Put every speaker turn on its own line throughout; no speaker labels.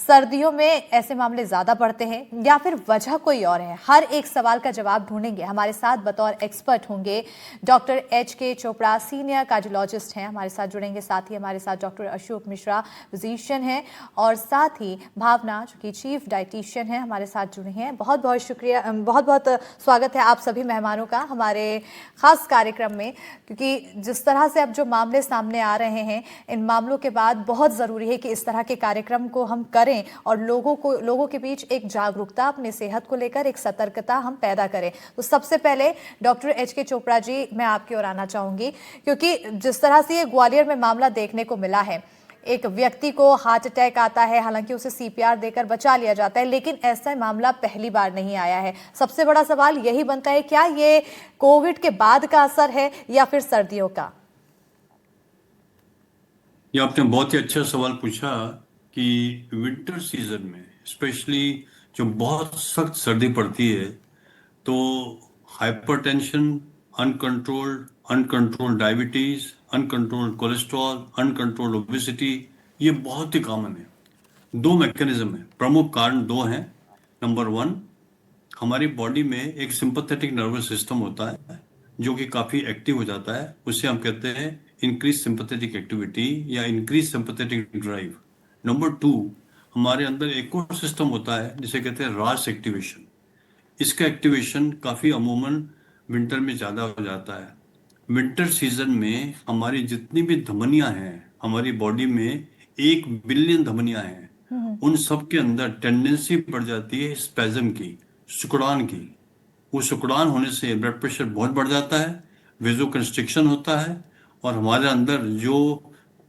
सर्दियों में ऐसे मामले ज्यादा बढ़ते हैं या फिर वजह कोई और है? हर एक सवाल का जवाब ढूंढेंगे। हमारे साथ बतौर एक्सपर्ट होंगे doctor HK Chopra, senior cardiologist हैं, हमारे साथ जुड़ेंगे। साथ ही हमारे साथ डॉक्टर अशोक मिश्रा, फिजिशियन हैं, और साथ ही भावना जो कि चीफ डाइटिशियन है, हमारे साथ जुड़े हैं। बहुत बहुत शुक्रिया, बहुत बहुत स्वागत है आप सभी मेहमानों का हमारे खास कार्यक्रम में, क्योंकि जिस तरह से अब जो मामले सामने आ रहे हैं, इन मामलों के बाद बहुत ज़रूरी है कि इस तरह के कार्यक्रम को हम करें और लोगों के बीच एक जागरूकता, अपने सेहत को लेकर एक सतर्कता हम पैदा करें। तो सबसे पहले डॉक्टर HK चोपड़ा जी, मैं आपकी ओर आना चाहूंगी, क्योंकि जिस तरह से ये ग्वालियर में मामला देखने को मिला है, एक व्यक्ति को हार्ट अटैक आता है, हालांकि उसे CPR देकर बचा लिया जाता है, लेकिन ऐसा मामला पहली बार नहीं आया है। सबसे बड़ा सवाल यही बनता है, क्या ये कोविड के बाद का असर है या फिर सर्दियों का?
ये आपने बहुत ही अच्छा सवाल पूछा कि विंटर सीजन में स्पेशली जो बहुत सख्त सर्दी पड़ती है, तो hypertension, uncontrolled uncontrolled diabetes, uncontrolled cholesterol, uncontrolled obesity, ये बहुत ही कॉमन है। दो मैकेनिज्म है, प्रमुख कारण दो हैं। नंबर वन, हमारी बॉडी में एक सिंपैथेटिक नर्वस सिस्टम होता है जो कि काफी एक्टिव हो जाता है, उसे हम कहते हैं इंक्रीज सिंपैथेटिक एक्टिविटी या increase sympathetic drive. Number two, हमारे अंदर एक और सिस्टम होता है जिसे कहते हैं रास एक्टिवेशन। इसका एक्टिवेशन काफी अमूमन विंटर में ज्यादा हो जाता है। विंटर सीजन में हमारी जितनी भी धमनियां हैं, हमारी बॉडी में 1 बिलियन धमनियां हैं, उन सब के अंदर टेंडेंसी बढ़ जाती है स्पैज्म की, सिकुड़ान की। वो सिकुड़ान होने से ब्लड प्रेशर बहुत बढ़ जाता है, वेजो कंस्ट्रिक्शन होता है, और हमारे अंदर जो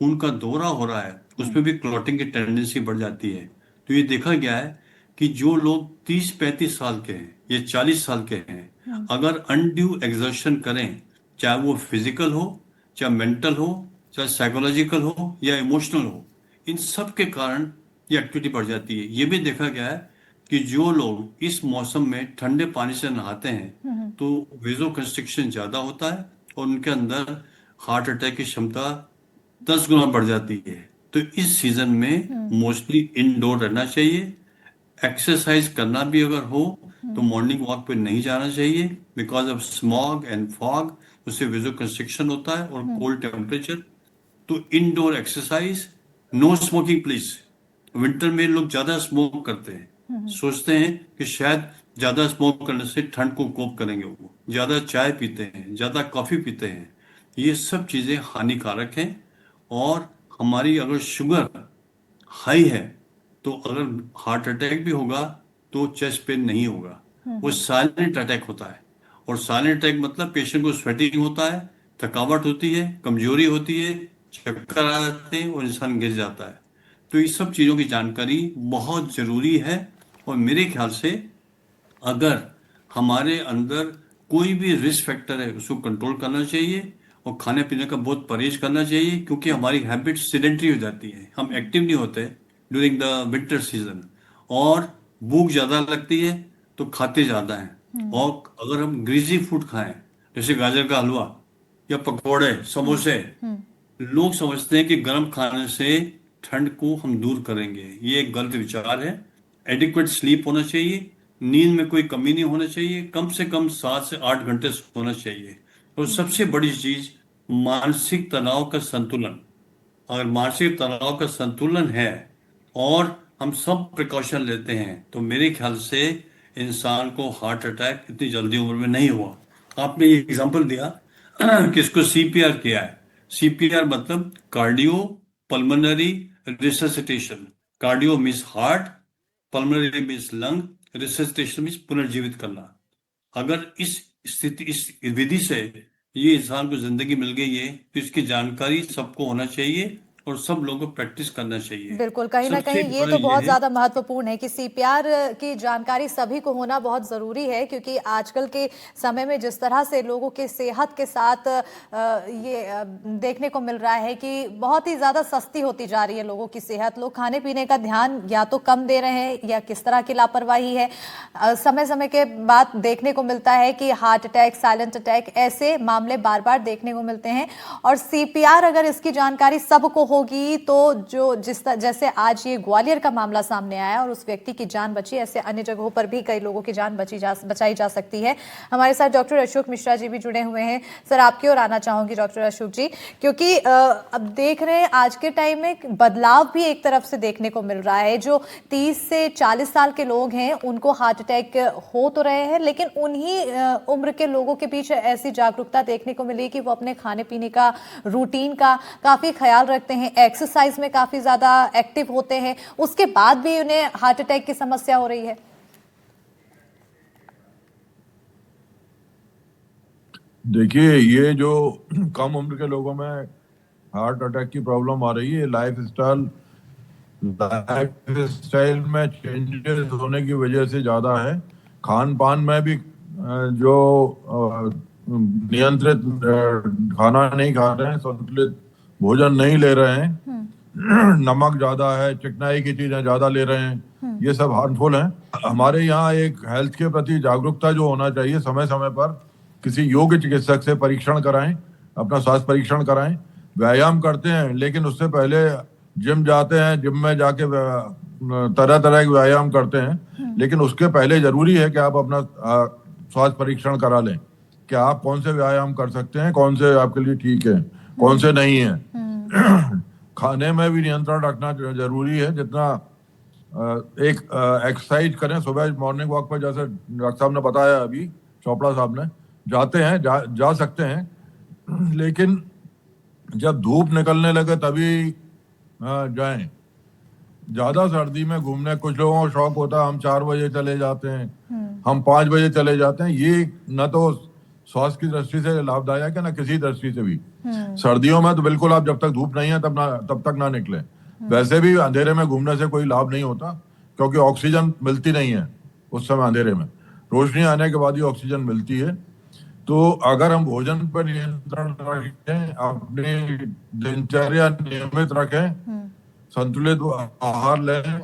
खून का दौरा हो रहा है उसमें भी क्लॉटिंग की टेंडेंसी बढ़ जाती है। तो ये देखा गया है कि जो लोग 30-35 साल के हैं या 40 साल के हैं, अगर अनड्यू एक्सर्शन करें, चाहे वो फिजिकल हो, चाहे मेंटल हो, चाहे साइकोलॉजिकल हो या इमोशनल हो, इन सब के कारण ये एक्टिविटी बढ़ जाती है। ये भी देखा गया है कि जो लोग इस मौसम में ठंडे पानी से नहाते हैं तो वेजो कंस्ट्रिक्शन ज्यादा होता है और उनके अंदर हार्ट अटैक की क्षमता 10 गुना बढ़ जाती है। तो इस सीजन में मोस्टली इंडोर रहना चाहिए। एक्सरसाइज करना भी अगर हो तो मॉर्निंग वॉक पे नहीं जाना चाहिए, because of smog and fog, उससे वेजो कंस्ट्रिक्शन होता है और कोल्ड टेम्परेचर। तो indoor exercise, no smoking please. Winter में लोग ज्यादा स्मोक करते हैं, सोचते हैं कि शायद ज्यादा स्मोक करने से ठंड को कोप करेंगे। वो ज्यादा चाय पीते हैं, ज्यादा कॉफी पीते हैं, ये सब चीजें हानिकारक हैं। और हमारी अगर शुगर हाई है तो अगर हार्ट अटैक भी होगा तो चेस्ट पेन नहीं होगा, वो साइलेंट अटैक होता है। और साइलेंट अटैक मतलब पेशेंट को स्वेटिंग होता है, थकावट होती है, कमजोरी होती है, चक्कर आ जाते हैं और इंसान गिर जाता है। तो इस सब चीजों की जानकारी बहुत जरूरी है। और मेरे ख्याल से अगर हमारे अंदर कोई भी रिस्क फैक्टर है उसको कंट्रोल करना चाहिए और खाने पीने का बहुत परहेज करना चाहिए, क्योंकि हमारी हैबिट सिडेंट्री हो जाती है, हम एक्टिव नहीं होते ड्यूरिंग द विंटर सीजन, और भूख ज्यादा लगती है तो खाते ज्यादा हैं। और अगर हम ग्रीजी फूड खाएं, जैसे गाजर का हलवा या पकौड़े, समोसे, लोग समझते हैं कि गर्म खाने से ठंड को हम दूर करेंगे। ये एक गलत विचार है। एडिक्वेट स्लीप होना चाहिए, नींद में कोई कमी नहीं होना चाहिए, कम से कम 7 से 8 घंटे सोना चाहिए। और सबसे बड़ी चीज, मानसिक तनाव का संतुलन। अगर मानसिक तनाव का संतुलन है और हम सब प्रिकॉशन लेते हैं तो मेरे ख्याल से इंसान को हार्ट अटैक इतनी जल्दी उम्र में नहीं हुआ। आपने ये एग्जांपल दिया कि इसको CPR किया है। CPR मतलब cardio pulmonary resuscitation. Cardio means heart, pulmonary means lung, resuscitation means पुनर्जीवित करना। अगर इस विधि से ये इंसान को जिंदगी मिल गई है तो इसकी जानकारी सबको होना चाहिए और सब लोगों को प्रैक्टिस करना चाहिए।
बिल्कुल, कहीं ना
सबसे
कहीं ये
बड़ा
तो
ये
बहुत
है।
ज्यादा महत्वपूर्ण है कि CPR की जानकारी सभी को होना बहुत जरूरी है, क्योंकि आजकल के समय में जिस तरह से लोगों के सेहत के साथ ये देखने को मिल रहा है कि बहुत ही ज्यादा सस्ती होती जा रही है लोगों की सेहत। लोग खाने पीने का ध्यान या तो कम दे रहे हैं या किस तरह की लापरवाही है। समय समय के बाद देखने को मिलता है कि हार्ट अटैक, साइलेंट अटैक, ऐसे मामले बार बार देखने को मिलते हैं। और CPR अगर इसकी जानकारी सबको होगी तो जो जैसे आज ये ग्वालियर का मामला सामने आया और उस व्यक्ति की जान बची, ऐसे अन्य जगहों पर भी कई लोगों की जान बचाई जा सकती है। हमारे साथ डॉक्टर अशोक मिश्रा जी भी जुड़े हुए हैं। सर, आपकी ओर आना चाहूंगी डॉक्टर अशोक जी, क्योंकि अब देख रहे हैं आज के टाइम में बदलाव भी एक तरफ से देखने को मिल रहा है। जो 30 से 40 साल के लोग हैं उनको हार्ट अटैक हो तो रहे हैं, लेकिन उन्हीं उम्र के लोगों के बीच ऐसी जागरूकता देखने को मिली कि वो अपने खाने पीने का, रूटीन का काफी ख्याल रखते हैं, एक्सरसाइज में काफी ज्यादा एक्टिव होते हैं, उसके बाद भी उन्हें हार्ट अटैक की समस्या हो रही है।
देखिए, ये जो कम उम्र के लोगों में हार्ट अटैक की प्रॉब्लम आ रही है, लाइफ स्टाइल में चेंजेस होने की वजह से ज्यादा है। खान पान में भी जो नियंत्रित खाना नहीं खा रहे हैं, संतुलित भोजन नहीं ले रहे हैं, नमक ज्यादा है, चिकनाई की चीजें ज्यादा ले रहे हैं, ये सब हार्मफुल हैं। हमारे यहाँ एक हेल्थ के प्रति जागरूकता जो होना चाहिए, समय समय पर किसी योग्य चिकित्सक से परीक्षण कराएं, अपना स्वास्थ्य परीक्षण कराएं। व्यायाम करते हैं लेकिन उससे पहले जिम जाते हैं, जिम में जाके तरह तरह के व्यायाम करते हैं, लेकिन उसके पहले जरूरी है कि आप अपना स्वास्थ्य परीक्षण करा लें कि आप कौन से व्यायाम कर सकते हैं, कौन से आपके लिए ठीक है, कौन से नहीं है। खाने में भी नियंत्रण रखना जरूरी है। जितना एक एक्सरसाइज करें, सुबह मॉर्निंग वॉक पर, जैसे डॉक्टर साहब ने बताया अभी, चोपड़ा साहब ने, जाते हैं, जा सकते हैं, लेकिन जब धूप निकलने लगे तभी जाएं। ज्यादा सर्दी में घूमने, कुछ लोगों को शौक होता है, हम 4 बजे चले जाते हैं, हम 5 बजे चले जाते हैं, ये न तो स्वास्थ्य की दृष्टि से लाभदायक है, न किसी दृष्टि से भी। सर्दियों में तो बिल्कुल आप जब तक धूप नहीं है तब तक ना निकले। वैसे भी अंधेरे में घूमने से कोई लाभ नहीं होता, क्योंकि ऑक्सीजन मिलती नहीं है उस समय अंधेरे में, रोशनी आने के बाद ही ऑक्सीजन मिलती है। तो अगर हम भोजन पर नियंत्रण रखें, अपनी दिनचर्या नियमित रखें, संतुलित आहार लें,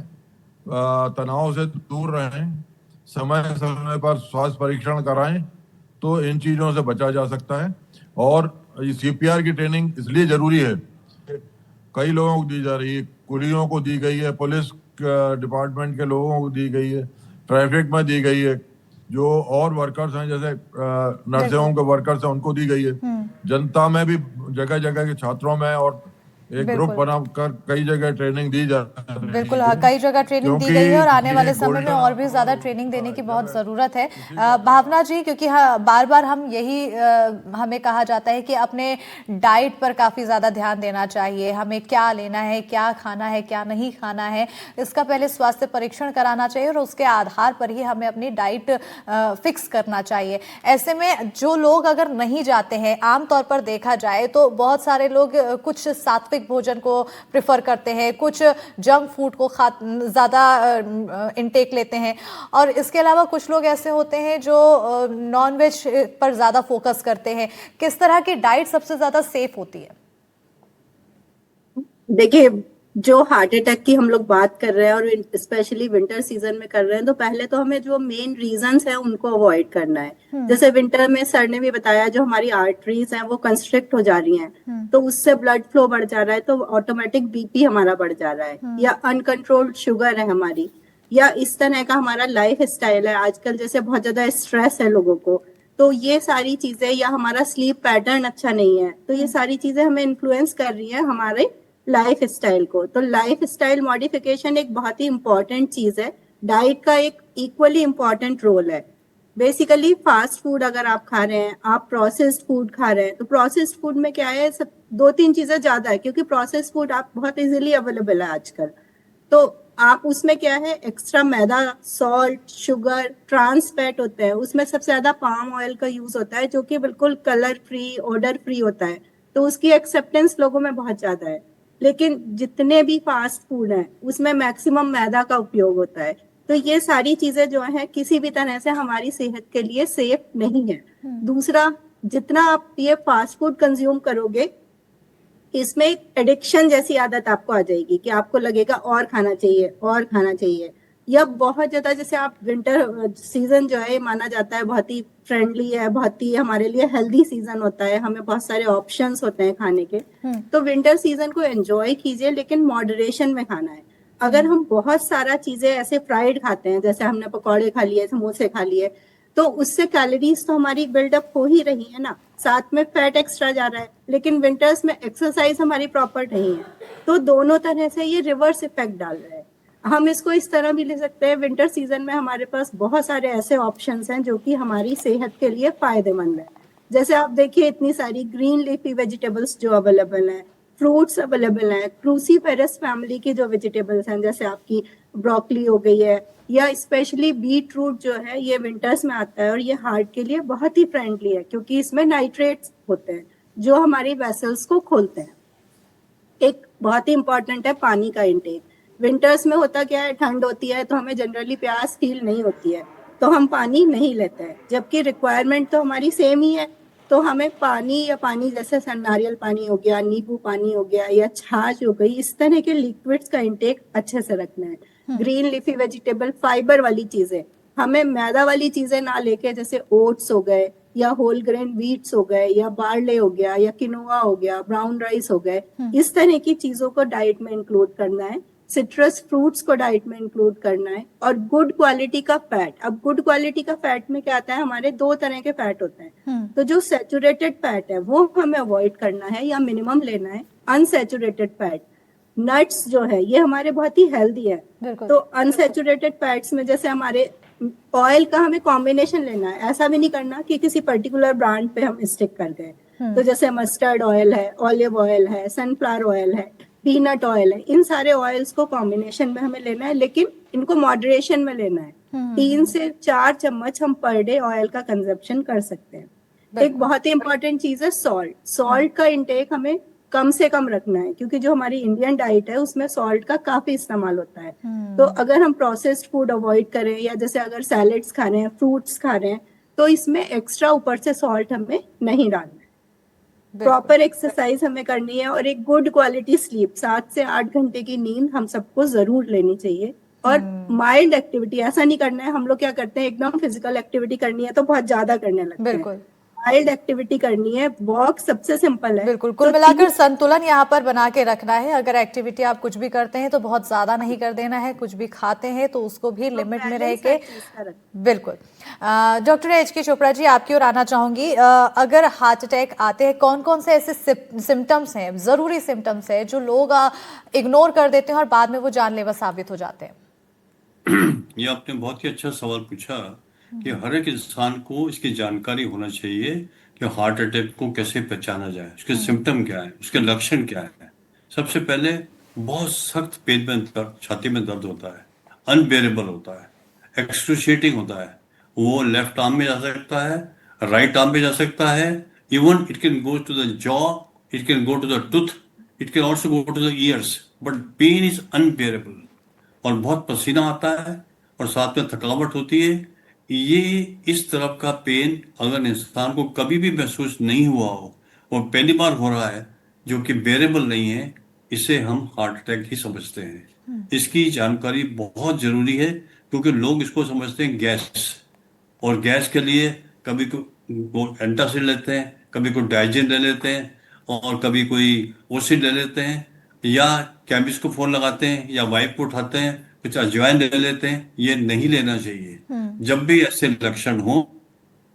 तनाव से दूर रहें, समय समय पर स्वास्थ्य परीक्षण कराएं, तो इन चीजों से बचा जा सकता है। और सीपीआर की ट्रेनिंग इसलिए जरूरी है, कई लोगों को दी जा रही है, कुलियों को दी गई है, पुलिस डिपार्टमेंट के लोगों को दी गई है, ट्रैफिक में दी गई है, जो और वर्कर्स हैं जैसे नर्सिंग होम के वर्कर्स हैं उनको दी गई है, जनता में भी जगह जगह के छात्रों में और एक ग्रुप बनाकर कई जगह ट्रेनिंग दी जा रही है।
बिल्कुल, कई जगह ट्रेनिंग दी गई है और आने वाले समय में और भी ज्यादा ट्रेनिंग देने की बहुत जरूरत है। भावना जी, क्योंकि बार बार हम यही हमें कहा जाता है कि अपने डाइट पर काफी ज्यादा ध्यान देना चाहिए, हमें क्या लेना है, क्या खाना है, क्या नहीं खाना है, इसका पहले स्वास्थ्य परीक्षण कराना चाहिए और उसके आधार पर ही हमें अपनी डाइट फिक्स करना चाहिए। ऐसे में जो लोग अगर नहीं जाते हैं, आमतौर पर देखा जाए तो बहुत सारे लोग कुछ सात्विक भोजन को प्रेफर करते हैं, कुछ जंक फूड को ज्यादा इनटेक लेते हैं, और इसके अलावा कुछ लोग ऐसे होते हैं जो नॉनवेज पर ज्यादा फोकस करते हैं। किस तरह की डाइट सबसे ज्यादा सेफ होती है?
देखिए, जो हार्ट अटैक की हम लोग बात कर रहे हैं और स्पेशली विंटर सीजन में कर रहे हैं, तो पहले तो हमें जो मेन रीजंस है उनको अवॉइड करना है। जैसे विंटर में सर ने भी बताया, जो हमारी आर्टरीज हैं वो कंस्ट्रिक्ट हो जा रही हैं, तो उससे ब्लड फ्लो बढ़ जा रहा है, तो ऑटोमेटिक बीपी हमारा बढ़ जा रहा है, या अनकंट्रोल्ड शुगर है हमारी, या इस तरह का हमारा लाइफ स्टाइल है आजकल, जैसे बहुत ज्यादा स्ट्रेस है लोगों को, तो ये सारी चीजें, या हमारा स्लीप पैटर्न अच्छा नहीं है, तो ये सारी चीजें हमें इन्फ्लुएंस कर रही है हमारे लाइफ स्टाइल को। तो लाइफ स्टाइल मॉडिफिकेशन एक बहुत ही इंपॉर्टेंट चीज है। डाइट का एक इक्वली इंपॉर्टेंट रोल है। बेसिकली फास्ट फूड अगर आप खा रहे हैं, आप प्रोसेस्ड फूड खा रहे हैं, तो प्रोसेस्ड फूड में क्या है, सब 2-3 चीजें ज्यादा है, क्योंकि प्रोसेस्ड फूड आप बहुत इजीली अवेलेबल है आजकल। तो आप उसमें क्या है, एक्स्ट्रा मैदा, सॉल्ट, शुगर, ट्रांस फैट होते हैं, उसमें सबसे ज्यादा पाम ऑयल का यूज होता है, जो कि बिल्कुल कलर फ्री, ऑर्डर फ्री होता है, तो उसकी एक्सेप्टेंस लोगों में बहुत ज्यादा है। लेकिन जितने भी फास्ट फूड हैं उसमें मैक्सिमम मैदा का उपयोग होता है, तो ये सारी चीजें जो हैं किसी भी तरह से हमारी सेहत के लिए सेफ नहीं है। दूसरा, जितना आप ये फास्ट फूड कंज्यूम करोगे, इसमें एडिक्शन जैसी आदत आपको आ जाएगी कि आपको लगेगा और खाना चाहिए और खाना चाहिए। या बहुत ज्यादा, जैसे आप विंटर सीजन जो है ये माना जाता है बहुत ही फ्रेंडली है, बहुत ही हमारे लिए हेल्दी सीजन होता है, हमें बहुत सारे ऑप्शंस होते हैं खाने के। तो विंटर सीजन को एंजॉय कीजिए, लेकिन मॉडरेशन में खाना है। अगर हम बहुत सारा चीजें ऐसे फ्राइड खाते हैं, जैसे हमने पकौड़े खा लिए, समोसे खा लिए, तो उससे कैलोरीज तो हमारी बिल्डअप हो ही रही है ना, साथ में फैट एक्स्ट्रा जा रहा है। लेकिन विंटर्स में एक्सरसाइज हमारी प्रॉपर नहीं है, तो दोनों तरह से ये रिवर्स इफेक्ट डाल रहा है। हम इसको इस तरह भी ले सकते हैं, विंटर सीजन में हमारे पास बहुत सारे ऐसे ऑप्शंस हैं जो कि हमारी सेहत के लिए फायदेमंद है। जैसे आप देखिए, इतनी सारी ग्रीन लीफी वेजिटेबल्स जो अवेलेबल हैं, फ्रूट्स अवेलेबल हैं, क्रूसीफेरस फैमिली की जो वेजिटेबल्स हैं, जैसे आपकी ब्रोकली हो गई है, या स्पेशली बीट रूट जो है, ये विंटर्स में आता है और ये हार्ट के लिए बहुत ही फ्रेंडली है, क्योंकि इसमें नाइट्रेट्स होते हैं जो हमारी वेसल्स को खोलते हैं। एक बहुत ही इंपॉर्टेंट है पानी का इंटेक। विंटर्स में होता क्या है, ठंड होती है तो हमें जनरली प्यास फील नहीं होती है, तो हम पानी नहीं लेते हैं, जबकि रिक्वायरमेंट तो हमारी सेम ही है। तो हमें पानी, या पानी जैसे नारियल पानी हो गया, नींबू पानी हो गया, या छाछ हो गई, इस तरह के लिक्विड्स का इंटेक अच्छे से रखना है। ग्रीन लीफी वेजिटेबल, फाइबर वाली चीजें, हमें मैदा वाली चीजें ना लेके, जैसे ओट्स हो गए, या होल ग्रेन व्हीट्स हो गए, या बार्ले हो गया, या किनोआ हो गया, ब्राउन राइस हो गए, इस तरह की चीजों को डाइट में इंक्लूड करना है। सिट्रस फ्रूट्स को डाइट में इंक्लूड करना है, और गुड क्वालिटी का फैट। अब गुड क्वालिटी का फैट में क्या आता है, हमारे दो तरह के फैट होते हैं। तो जो सैचुरेटेड फैट है वो हमें अवॉइड करना है या मिनिमम लेना है। अनसैचुरेटेड फैट, नट्स जो है, ये हमारे बहुत ही हेल्दी है। तो अनसैचुरेटेड फैट्स में जैसे हमारे ऑयल का हमें कॉम्बिनेशन लेना है, ऐसा भी नहीं करना कि किसी पर्टिकुलर ब्रांड पे हम स्टिक कर गए। तो जैसे मस्टर्ड ऑयल है, ऑलिव ऑयल है, सनफ्लावर ऑयल है, पीनट ऑयल है, इन सारे ऑयल्स को कॉम्बिनेशन में हमें लेना है, लेकिन इनको मॉडरेशन में लेना है। 3 से 4 चम्मच हम पर डे ऑयल का कंजप्शन कर सकते हैं। एक बहुत ही इंपॉर्टेंट चीज है सॉल्ट। सॉल्ट का इंटेक हमें कम से कम रखना है, क्योंकि जो हमारी इंडियन डाइट है उसमें सॉल्ट का काफी इस्तेमाल होता है। तो अगर हम प्रोसेस्ड फूड अवॉइड करें, या जैसे अगर सैलेड्स खा रहे हैं, फ्रूट्स खा रहे हैं, तो इसमें एक्स्ट्रा ऊपर से सॉल्ट हमें नहीं डालना है। प्रॉपर एक्सरसाइज हमें करनी है, और एक गुड क्वालिटी स्लीप, 7 से 8 घंटे की नींद हम सबको जरूर लेनी चाहिए। और माइल्ड एक्टिविटी, ऐसा नहीं करना है, हम लोग क्या करते हैं, एकदम फिजिकल एक्टिविटी करनी है तो बहुत ज्यादा करने लगते हैं। माइल्ड एक्टिविटी करनी है, वॉक सबसे सिंपल है।
बिल्कुल, कुल मिलाकर संतुलन यहाँ पर बना के रखना है। अगर एक्टिविटी आप कुछ भी करते हैं तो बहुत ज्यादा नहीं कर देना है, कुछ भी खाते हैं तो उसको भी लिमिट में रह के। बिल्कुल। Doctor HK. चोपड़ा जी, आपकी ओर आना चाहूंगी। अगर हार्ट अटैक आते हैं, कौन कौन से ऐसे सिम्टम्स हैं, जरूरी सिम्टम्स है जो लोग इग्नोर कर देते हैं और बाद में वो जानलेवा साबित हो जाते हैं?
ये आपने बहुत ही अच्छा सवाल पूछा कि हर एक इंसान को इसकी जानकारी होना चाहिए कि हार्ट अटैक को कैसे पहचाना जाए, उसके सिम्टम क्या है, उसके लक्षण क्या है। सबसे पहले बहुत सख्त पेट में दर्द, छाती में दर्द होता है, अनबेरेबल होता है, एक्सक्रूशिएटिंग होता है। वो लेफ्ट आर्म में जा सकता है, राइट आर्म में जा सकता है, even it can go to the jaw, it can go to the tooth, it can also go to the ears, but pain is unbearable. और बहुत पसीना आता है और साथ में थकावट होती है। ये इस तरह का पेन अगर इंसान को कभी भी महसूस नहीं हुआ हो और पहली बार हो रहा है, जो कि बेरेबल नहीं है, इसे हम हार्ट अटैक ही समझते हैं। इसकी जानकारी बहुत जरूरी है, क्योंकि लोग इसको समझते हैं गैस, और गैस के लिए कभी को एंटासिड लेते हैं, कभी को डाइजिन ले लेते हैं, और कभी कोई ओसिड ले लेते हैं, या केमिस्ट को फोन लगाते हैं, या वाइफ को उठाते हैं, कुछ अजवाइन ले लेते हैं। ये नहीं लेना चाहिए। जब भी ऐसे लक्षण हो,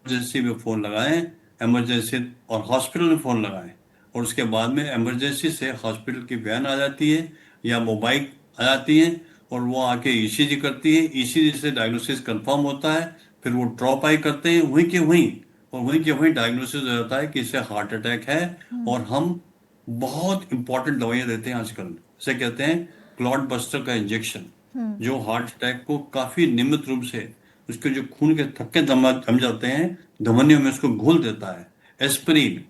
इमरजेंसी में फोन लगाएं, इमरजेंसी और हॉस्पिटल में फोन लगाएं, और उसके बाद में इमरजेंसी से हॉस्पिटल की वैन आ जाती है या मोबाइल आ जाती है, और वो आके ईसीजी करती है। ईसीजी से डायग्नोसिस कंफर्म होता है, फिर वो ड्रॉप आई करते हैं वहीं के वहीं, और वहीं के वहीं डायग्नोसिस हो जाता है कि इसे हार्ट अटैक है। और हम बहुत इंपॉर्टेंट दवाइयां देते हैं आजकल, जैसे कहते हैं क्लॉट बस्टर का इंजेक्शन, जो हार्ट अटैक को काफी नियमित रूप से उसके जो खून के थक्के जम जाते हैं धमनियों में, उसको घोल देता है। Aspirin,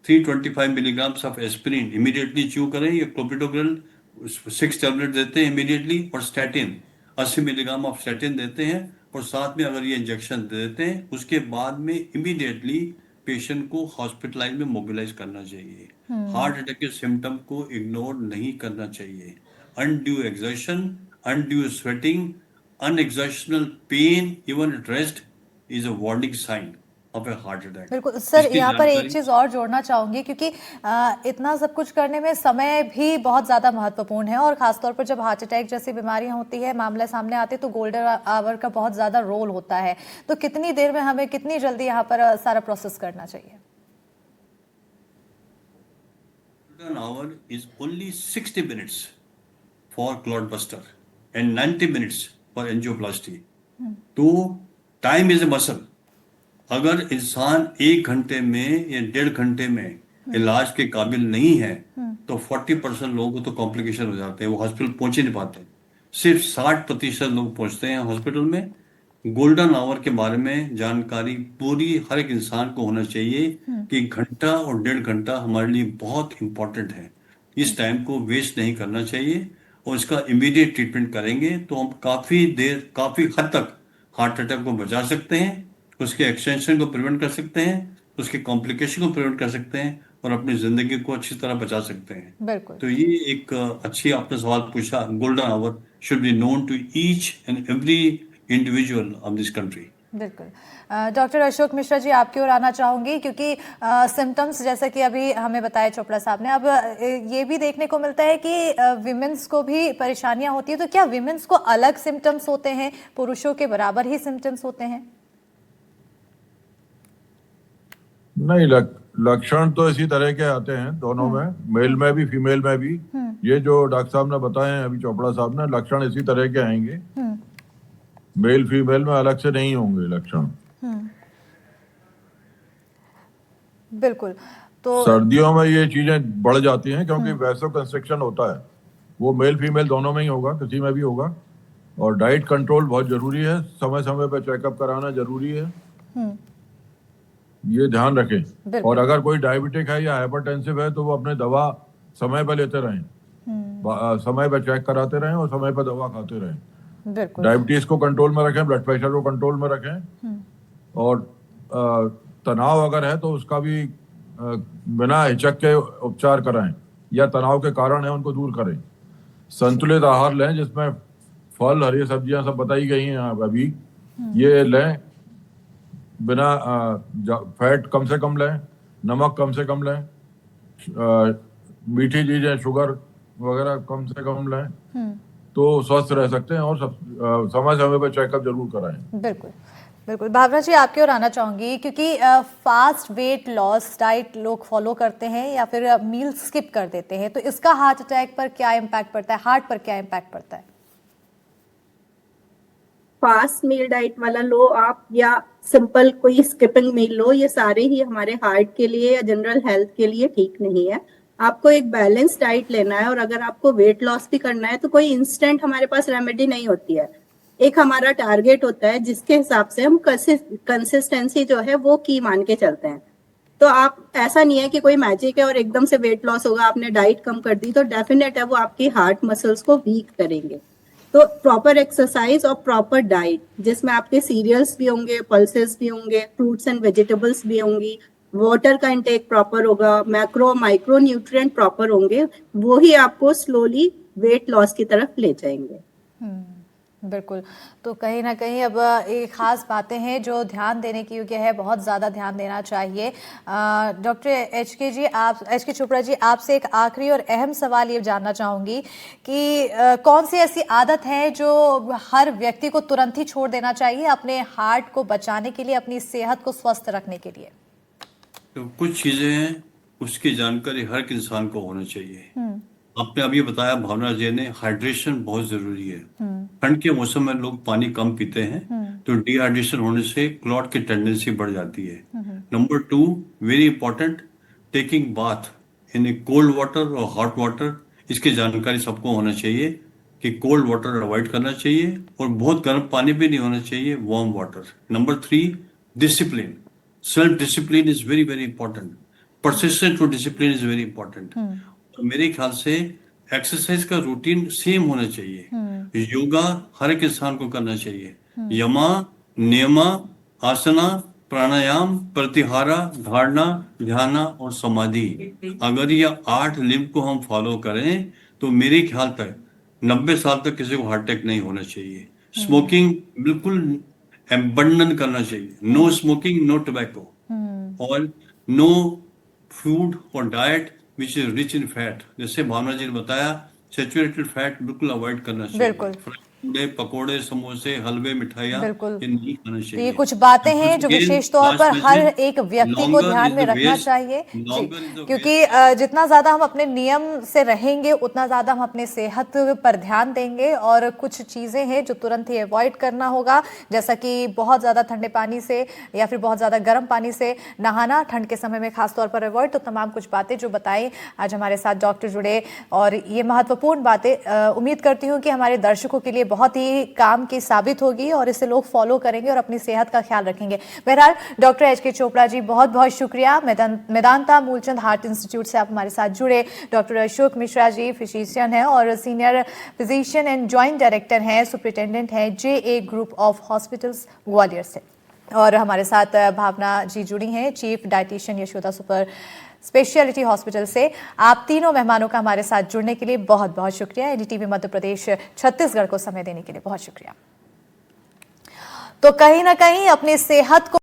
325 milligram of aspirin immediately chew करें, या क्लोपिडोग्रेल 6 टैबलेट देते हैं इमीडिएटली, और स्टैटिन 80 मिलीग्राम ऑफ स्टैटिन देते हैं, और साथ में अगर ये इंजेक्शन देते हैं उसके बाद में इमीडिएटली पेशेंट को हॉस्पिटलाइज में मोबिलाइज करना चाहिए। हार्ट अटैक के सिम्टम को इग्नोर नहीं करना चाहिए। Undue exertion, undue sweating, unexertional pain, even at rest, is a warning sign of a heart attack.
बिल्कुल सर,
इसकी
यहाँ पर एक
जानकारी
चीज और जोड़ना चाहूंगी, क्योंकि इतना सब कुछ करने में समय भी बहुत ज्यादा महत्वपूर्ण है, और खासतौर पर जब हार्ट अटैक जैसी बीमारियां होती है, मामले सामने आते, तो गोल्डन आवर का बहुत ज्यादा रोल होता है। तो कितनी देर में हमें कितनी जल्दी यहाँ पर सारा प्रोसेस करना चाहिए?
golden hour is only 60 minutes for clot buster and 90 minutes for angioplasty. तो टाइम इज ए मसल। अगर इंसान 1 घंटे में या 1.5 घंटे में इलाज के काबिल नहीं है, तो 40% लोगों को तो कॉम्प्लिकेशन हो जाते हैं, वो हॉस्पिटल पहुंच ही नहीं पाते। सिर्फ 60% लोग पहुंचते हैं हॉस्पिटल में। गोल्डन आवर के बारे में जानकारी पूरी हर एक इंसान को होना चाहिए कि 1 घंटा और 1.5 घंटा हमारे लिए बहुत इंपॉर्टेंट है। इस टाइम को वेस्ट नहीं करना चाहिए, और इसका इमीडिएट ट्रीटमेंट करेंगे तो हम काफी हद तक हार्ट अटैक को बचा सकते हैं, उसके एक्सटेंशन को प्रिवेंट कर सकते हैं, उसके कॉम्प्लिकेशन को प्रिवेंट कर सकते हैं, और अपनी जिंदगी को अच्छी तरह बचा सकते हैं।
बिल्कुल।
तो ये एक अच्छी आपने सवाल पूछा। Golden hour should be known to each and every individual of this country.
बिल्कुल। डॉक्टर अशोक मिश्रा जी, आपकी ओर आना चाहूंगी, क्योंकि सिम्टम्स जैसे कि अभी हमें बताया चोपड़ा साहब ने, अब ये भी देखने को मिलता है कि विमेंस को भी परेशानियां होती है। तो क्या विमेंस को अलग सिम्टम्स होते हैं, पुरुषों के बराबर ही सिम्टम्स होते हैं?
नहीं, लक्षण तो इसी तरह के आते हैं दोनों में, मेल में भी फीमेल में भी। ये जो डॉक्टर साहब ने बताए हैं अभी, चोपड़ा साहब ने, लक्षण इसी तरह के आएंगे। मेल फीमेल में अलग से नहीं होंगे लक्षण।
बिल्कुल। तो
सर्दियों में ये चीजें बढ़ जाती हैं क्योंकि वैसो कंस्ट्रिक्शन होता है, वो मेल फीमेल दोनों में ही होगा, किसी में भी होगा। और डाइट कंट्रोल बहुत जरूरी है, समय समय पर चेकअप कराना जरूरी है, ये ध्यान रखें। और अगर कोई डायबिटिक है या हाइपरटेंसिव है तो वो अपने दवा समय पर लेते रहें, समय पर चेक कराते रहें और समय पर दवा खाते रहें।
बिल्कुल।
डायबिटीज को कंट्रोल में रखें, ब्लड प्रेशर को कंट्रोल में रखें, और तनाव अगर है तो उसका भी बिना हिचक के उपचार कराएं, या तनाव के कारण है उनको दूर करें। संतुलित आहार लें, जिसमें फल, हरी सब्जियां सब बताई गई हैं अभी, ये लें। बिना फैट कम से कम लें, नमक कम से कम लें, मीठी चीजें, शुगर वगैरह कम से कम लें, तो स्वस्थ रह सकते हैं। और समय समय पर चेकअप जरूर कराएं।
बिल्कुल बिल्कुल। भावना जी, आपकी ओर आना चाहूंगी, क्योंकि फास्ट वेट लॉस डाइट लोग फॉलो करते हैं या फिर मील स्किप कर देते हैं, तो इसका हार्ट अटैक पर क्या इम्पैक्ट पड़ता है, हार्ट पर क्या इम्पैक्ट पड़ता है?
फास्ट मील डाइट वाला लो आप, या सिंपल कोई स्किपिंग मील लो, ये सारे ही हमारे हार्ट के लिए या जनरल हेल्थ के लिए ठीक नहीं है। आपको एक बैलेंस डाइट लेना है, और अगर आपको वेट लॉस भी करना है तो कोई इंस्टेंट हमारे पास रेमेडी नहीं होती है। एक हमारा टारगेट होता है जिसके हिसाब से हम कंसिस्टेंसी जो है वो की मान के चलते हैं। तो आप, ऐसा नहीं है कि कोई मैजिक है और एकदम से वेट लॉस होगा, आपने डाइट कम कर दी तो डेफिनेट है वो आपकी हार्ट मसल्स को वीक करेंगे। तो प्रॉपर एक्सरसाइज और प्रॉपर डाइट, जिसमें आपके सीरियल्स भी होंगे, पल्सेस भी होंगे, फ्रूट्स एंड वेजिटेबल्स भी होंगी, वाटर का इंटेक प्रॉपर होगा, मैक्रो माइक्रो न्यूट्रिएंट प्रॉपर होंगे, वो ही आपको स्लोली वेट लॉस की तरफ ले जाएंगे।
बिल्कुल। तो कहीं ना कहीं अब एक खास बातें हैं जो ध्यान देने की योग्य है, बहुत ज़्यादा ध्यान देना चाहिए। डॉक्टर एच के चोपड़ा जी, आपसे एक आखिरी और अहम सवाल ये जानना चाहूँगी कि कौन सी ऐसी आदत है जो हर व्यक्ति को तुरंत ही छोड़ देना चाहिए अपने हार्ट को बचाने के लिए, अपनी सेहत को स्वस्थ रखने के लिए?
तो कुछ चीजें हैं, उसकी जानकारी हर एक इंसान को होना चाहिए। आपने अभी बताया, भावना जी ने, हाइड्रेशन बहुत जरूरी है। ठंड के मौसम में लोग पानी कम पीते हैं, तो डिहाइड्रेशन होने से क्लॉट की टेंडेंसी बढ़ जाती है। Number 2, very important, taking bath in A cold water और हॉट वाटर। इसकी जानकारी सबको होना चाहिए कि कोल्ड वाटर अवॉइड करना चाहिए, और बहुत गर्म पानी भी नहीं होना चाहिए, warm water. Number 3, discipline. Self discipline is very very important. Persistent to discipline is very important. तो मेरे ख्याल से एक्सरसाइज का रूटीन सेम होना चाहिए। योगा हर एक इंसान को करना चाहिए। यमा, नियमा, आसना, प्राणायाम, प्रतिहारा, धारणा, ध्यान और समाधि, अगर ये 8 लिंब को हम फॉलो करें तो मेरे ख्याल तक 90 साल तक किसी को हार्ट अटैक नहीं होना चाहिए। स्मोकिंग बिल्कुल एबंडन करना चाहिए। नो स्मोकिंग, नो टोबैको, और नो फूड और diet which is rich in fat. जैसे भावना जी ने बताया, सेचुरेटेड फैट बिल्कुल अवॉइड करना चाहिए।
बिल्कुल।
फ्राइड पकौड़े, समोसे, हलवे, मिठाइयाँ
बिल्कुल।
ये नहीं खाना
तो ये
चाहिए।
कुछ बातें
And
हैं
once
जो
again,
विशेष तौर
last
पर हर
message,
एक व्यक्ति को
longer
ध्यान
is
में
the
रखना
waste,
चाहिए जी,
longer is the
क्योंकि
waste।
जितना ज्यादा हम अपने नियम से रहेंगे उतना ज्यादा हम अपने सेहत पर ध्यान देंगे। और कुछ चीजें हैं जो तुरंत ही अवॉइड करना होगा, जैसा कि बहुत ज्यादा ठंडे पानी से या फिर बहुत ज्यादा गर्म पानी से नहाना, ठंड के समय में खासतौर पर अवॉइड। तो तमाम कुछ बातें जो बताई आज हमारे साथ डॉक्टर जुड़े, और ये महत्वपूर्ण बातें उम्मीद करती हूँ कि हमारे दर्शकों के लिए बहुत ही काम की साबित होगी और इसे लोग फॉलो करेंगे और अपनी सेहत का ख्याल रखेंगे। बहरहाल डॉक्टर एच.के. चोपड़ा जी, बहुत बहुत शुक्रिया। मेदांता मूलचंद हार्ट इंस्टीट्यूट से आप हमारे साथ जुड़े। डॉक्टर अशोक मिश्रा जी फिजिशियन हैं और senior physician and joint director हैं, सुपरिटेंडेंट हैं JA group of hospitals Gwalior से। और हमारे साथ भावना जी जुड़ी हैं, chief dietitian Yashoda super speciality hospital से। आप तीनों मेहमानों का हमारे साथ जुड़ने के लिए बहुत बहुत शुक्रिया। NDTV मध्य प्रदेश छत्तीसगढ़ को समय देने के लिए बहुत शुक्रिया। तो कहीं ना कहीं अपनी सेहत को